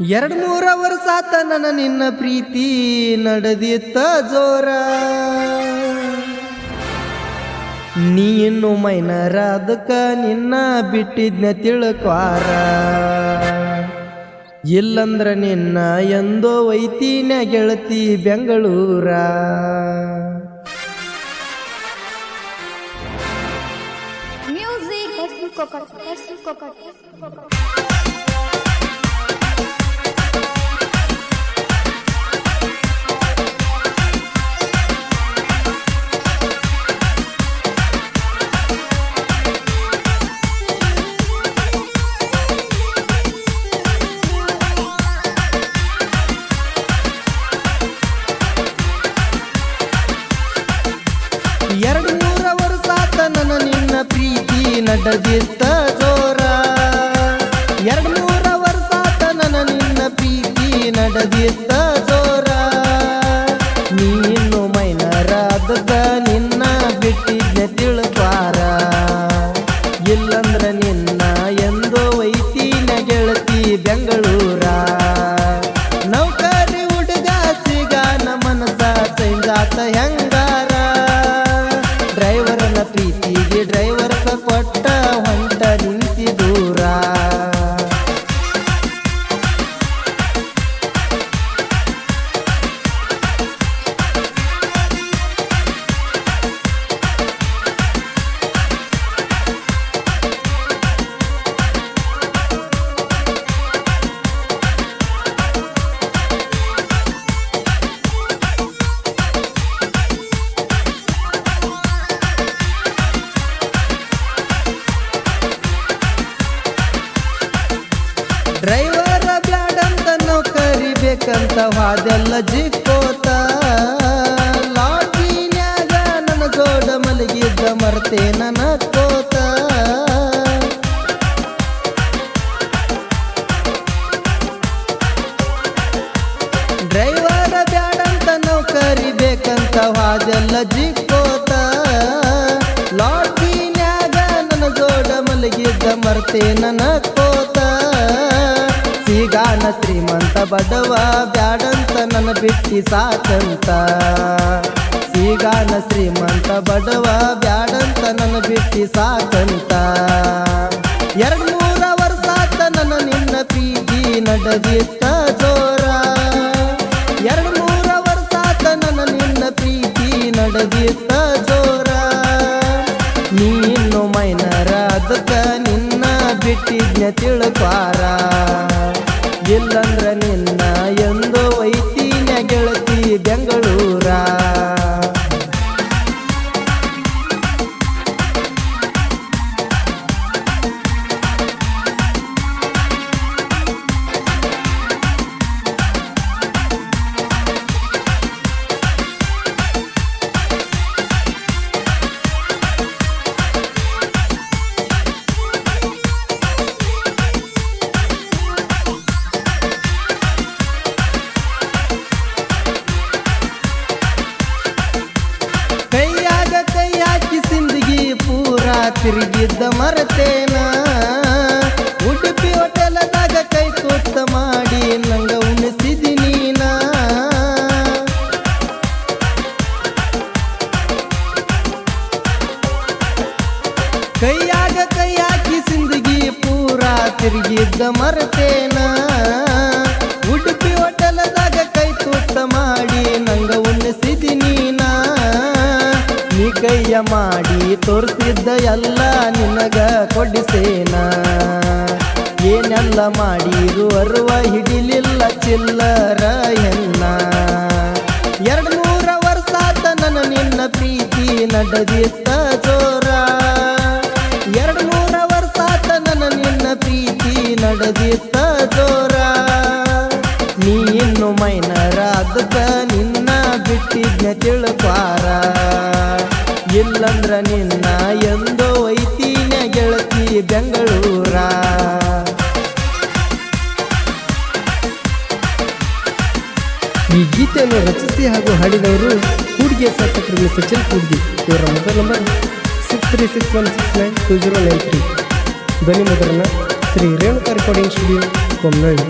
2-3 ವರ್ಷ ಆತ ನನ್ನ ನಿನ್ನ ಪ್ರೀತಿ ನಡೆದಿತ್ತ ಜೋರ. ನೀ ಇನ್ನು ಮೈನರ ಅದಕ್ಕ ನಿನ್ನ ಬಿಟ್ಟಿದ್ನ ತಿಳ್ಕ್ವಾರ. ಇಲ್ಲಂದ್ರ ನಿನ್ನ ಎಂದೋ ವೈತಿನ ಗೆಳತಿ ಬೆಂಗಳೂರ. ಎರಡು 3 ವರ್ಷ ಆತ ನನ್ನ ನಿನ್ನ ಪ್ರೀತಿ ನಡೆದಿತ್ತ ಜೋರ. 2-3 ವರ್ಷ ಆತ ನನ್ನ ನಿನ್ನ ಪ್ರೀತಿ ನಡೆದಿತ್ತ ಜೋರ. ನೀ ಇನ್ನು ಮೈನರ ಅದಕ್ಕ ನಿನ್ನ ಬಿಟ್ಟಿದ್ನ ತಿಳ್ಕ್ವಾರ. ಇಲ್ಲಂದ್ರ ನಿನ್ನ ಎಂದೋ ವೈತಿನ ಗೆಳತಿ ಬೆಂಗಳೂರ. ನೌಕರಿ ಹುಡುಗ ಸಿಗಾನ ಮನಸ ಚೈಂಜಾತ ಹೆಂಗಾರ. ಡ್ರೈವರನ ಪ್ರೀತಿಗೆ ಡ್ರೈವರ್ ಕೊಟ್ಟ ಹೊಂಟ ನಿಂತಿ ದೂರ. ಡ್ರೈವರ ಬ್ಯಾಡಂತ ನೌಕರಿ ಬೇಕಂತ ವಾದೆಲ್ಲ ಜಿಕ್ಕೋತ. ಲಾಡ್ಜಿನ್ಯಾಗ ನನ್ನ ಜೋಡ ಮಲಗಿದ್ದ ಮರ್ತೆ ನನ್ನ ಕೋತ. ಡ್ರೈವರ ಬ್ಯಾಡಂತ ನೌಕರಿ ಬೇಕಂತ ವಾದೆಲ್ಲ ಜಿಕ್ಕೋತ. ಲಾಡ್ಜಿನ್ಯಾಗ ನನ್ನ ಜೋಡ ಮಲಗಿದ್ದ ಮರ್ತೆ ನನ್ನ ಕೋತ. ಸಿಗಾನ ಶ್ರೀಮಂತ ಬಡವ ಬ್ಯಾಡಂತ ನನ್ನ ಬಿಟ್ಟಿ ಸಾಕಂತ. ಸಿಗಾನ ಶ್ರೀಮಂತ ಬಡವ ಬ್ಯಾಡಂತ ನನ್ನ ಬಿಟ್ಟಿ ಸಾಕಂತ. 2-3 ವರ್ಷ ಆತ ನನ್ನ ನಿನ್ನ ಪ್ರೀತಿ ನಡೆದಿತ್ತ ಜೋರ. 2-3 ವರ್ಷ ಆತ ನನ್ನ ನಿನ್ನ ಪ್ರೀತಿ ನಡೆದಿತ್ತ ಜೋರ. ನೀ ಇನ್ನು ಮೈನರ ಅದಕ್ಕ ನಿನ್ನ ಬಿಟ್ಟಿದ್ನ ತಿಳ್ಕ್ವಾರ. ಇಲ್ಲಂದ್ರ ನಿನ್ನ ಎಂದೋ ವೈತಿನ ಗೆಳತಿ ಬೆಂಗಳೂರ. ಕೈಯಾಗ ಕೈ ಹಾಕಿ ಸಿಂದಗಿ ಪೂರ ತಿರುಗಿದ್ದ ಮರತೇನ. ಉಡುಪಿ ಹೋಟೆಲದಾಗ ಕೈ ತುತ್ತ ಮಾಡಿ ನಂಗ ಉಣಿಸಿದಿ ನೀನ. ಕೈಯಾಗ ಕೈ ಹಾಕಿ ಸಿಂದಗಿ ಪೂರ ತಿರುಗಿದ್ದ ಮರತೇನ. ಉಡುಪಿ ಹೋಟೆಲದಾಗ ಕೈ ತುತ್ತ ಮಾಡಿ ನಂಗ ಉಣಿಸಿದಿ ನೀನ. ನೀ ಕೈಯ ಮಾಡಿ ತೋರಿಸಿದ್ದ ಎಲ್ಲ ನಿನಗ ಕೊಡಿಸೇನ. ಏನೆಲ್ಲ ಮಾಡಿರು ಅರುವ ಹಿಡಿಲಿಲ್ಲ ಚಿಲ್ಲರ ಹೆಣ್ಣ. 2-3 ವರ್ಷ ಆತ ನನ್ನ ನಿನ್ನ ಪ್ರೀತಿ ನಡೆದಿತ್ತ ಜೋರ. 2-3 ವರ್ಷ ಆತ ನನ್ನ ನಿನ್ನ ಪ್ರೀತಿ ನಡೆದಿತ್ತ ಜೋರ. ನೀ ಇನ್ನು ಮೈನರ ಅದಕ್ಕ ನಿನ್ನ ಬಿಟ್ಟಿದ್ನ ತಿಳ್ಕ್ವಾರ. ಇಲ್ಲಂದ್ರ ನಿನ್ನ ಎಂದೋ ವೈತಿನ ಗೆಳತಿ ಬೆಂಗಳೂರ. ಈ ಗೀತೆಯನ್ನು ರಚಿಸಿ ಹಾಗೂ ಹಾಡಿದವರು ಕೂಡ್ಗೆ ಸಾರ್ಥಕರು ಸಚಿನ್ ಕೂಡ್ಗಿ. ಇವರ ಮೊಬೈಲ್ ನಂಬರ್ 6361692093. ಧ್ವನಿ ಮುದ್ರಣ ಶ್ರೀ ರೇಣುಕಾ ರೆಕಾರ್ಡಿಂಗ್ ಸ್ಟುಡಿಯೋ, ಕೊಮ್ಮನಹಳ್ಳಿ.